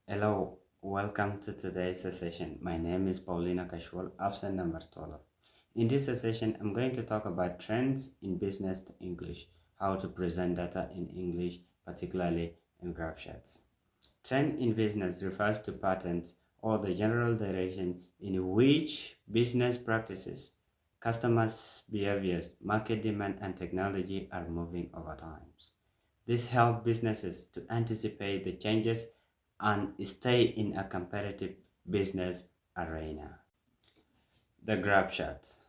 Hello, welcome to today's session. My name is Paulinho Kachuol, option number 12. In this session, I'm going to talk about trends in business English, how to present data in English, particularly in graph charts. Trend in business refers to patterns or the general direction in which business practices, customers' behaviors, market demand, and technology are moving over time. This helps businesses to anticipate the changes and stay in a competitive business arena. The graph charts.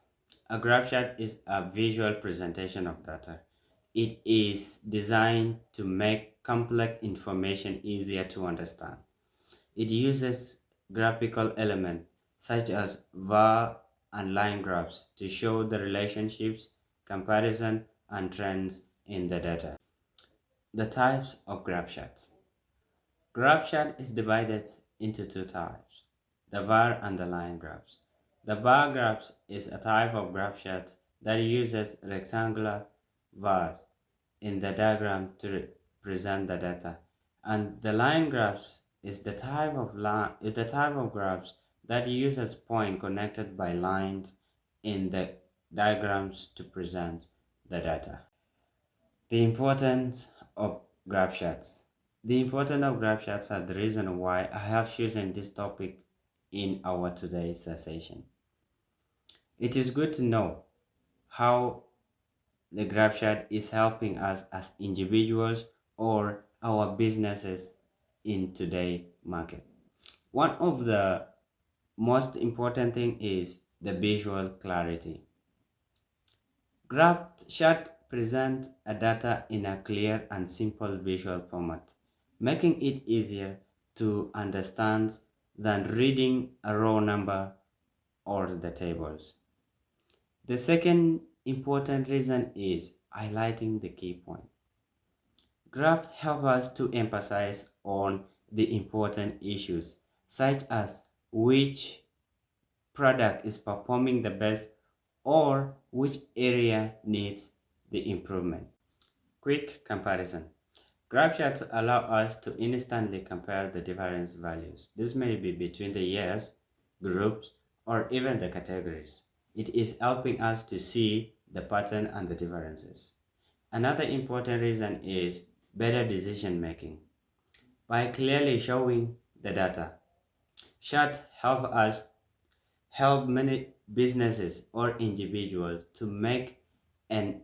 A graph chart is a visual presentation of data. It is designed to make complex information easier to understand. It uses graphical elements such as bar and line graphs to show the relationships, comparison, and trends in the data. The types of graph charts. Graph chart is divided into two types, the bar and the line graphs. The bar graphs is a type of graph chart that uses rectangular bars in the diagram to represent the data, and the line graphs is the type of graphs that uses point connected by lines in the diagrams to present the data. The importance of graph charts. The importance of graph charts are the reason why I have chosen this topic in our today's session. It is good to know how the graph chart is helping us as individuals or our businesses in today's market. One of the most important thing is the visual clarity. Graph chart present a data in a clear and simple visual format, making it easier to understand than reading a raw number or the tables. The second important reason is highlighting the key point. Graph help us to emphasize on the important issues such as which product is performing the best or which area needs the improvement. Quick comparison. Graph charts allow us to instantly compare the different values. This may be between the years, groups, or even the categories. It is helping us to see the pattern and the differences. Another important reason is better decision making. By clearly showing the data, charts help many businesses or individuals to make an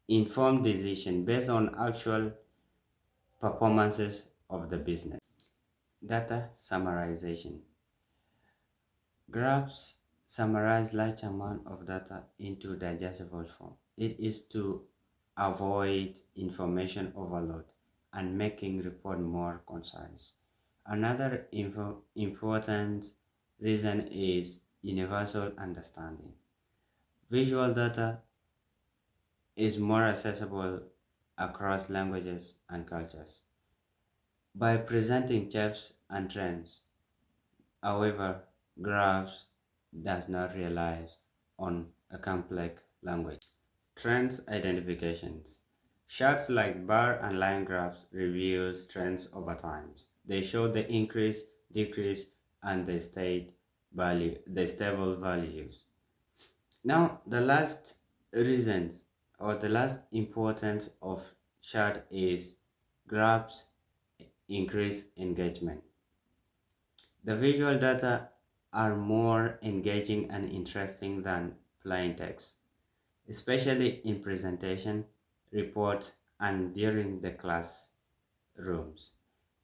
informed decision based on actual performances of the business. Data summarization. Graphs summarize large amount of data into digestible form. It is to avoid information overload and making report more concise. Another important reason is universal understanding. Visual data is more accessible across languages and cultures. By presenting charts and trends, however, graphs does not rely on a complex language. Trends identifications. Charts like bar and line graphs reveals trends over time. They show the increase, decrease, and the stable values. Now, the last reasons or the last importance of chart is graphs increase engagement. The visual data are more engaging and interesting than plain text, especially in presentation, reports, and during the classrooms.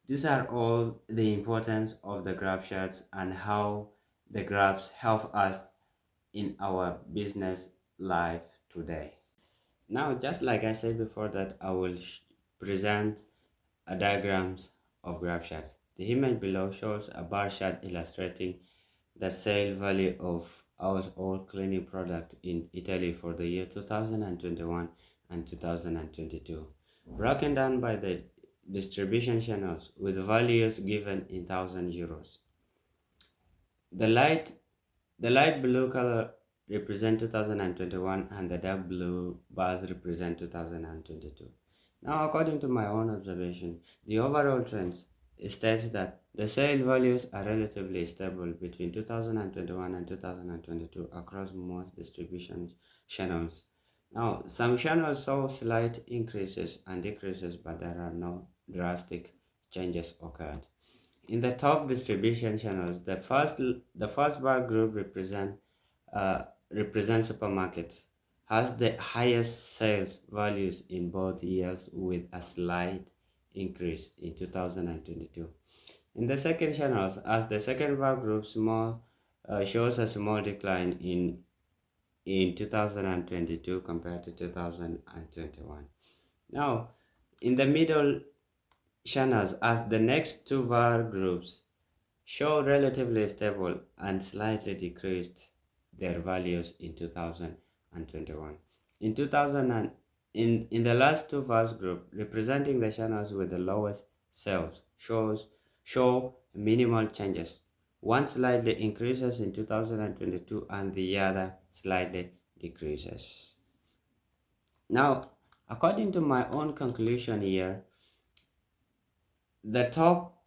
These are all the importance of the graph charts and how the graphs help us in our business life today. Now, just like I said before that I will present a diagrams of graph charts. The image below shows a bar chart illustrating the sale value of household cleaning product in Italy for the year 2021 and 2022, broken down by the distribution channels with values given in €1,000. The light blue color represent 2021 and the dark blue bars represent 2022. Now, according to my own observation, the overall trends states that the sale values are relatively stable between 2021 and 2022 across most distribution channels. Now, some channels saw slight increases and decreases, but there are no drastic changes occurred. In the top distribution channels, the first bar group represents supermarkets, has the highest sales values in both years with a slight increase in 2022. In the second channels, as the second bar group shows a small decline in 2022 compared to 2021. Now, in the middle channels, as the next two bar groups show relatively stable and slightly decreased their values in 2021. In 2000 and in the last two verse group, representing the channels with the lowest sales show minimal changes. One slightly increases in 2022 and the other slightly decreases. Now, according to my own conclusion here, the top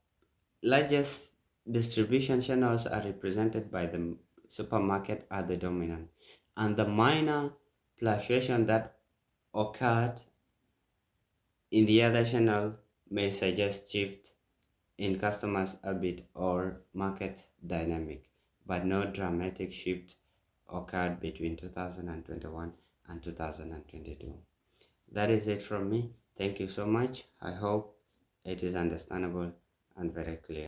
largest distribution channels are represented by the supermarket are the dominant, and the minor fluctuation that occurred in the other channel may suggest shift in customers habit or market dynamic, but no dramatic shift occurred between 2021 and 2022. That is it from me. Thank you so much. I hope it is understandable and very clear.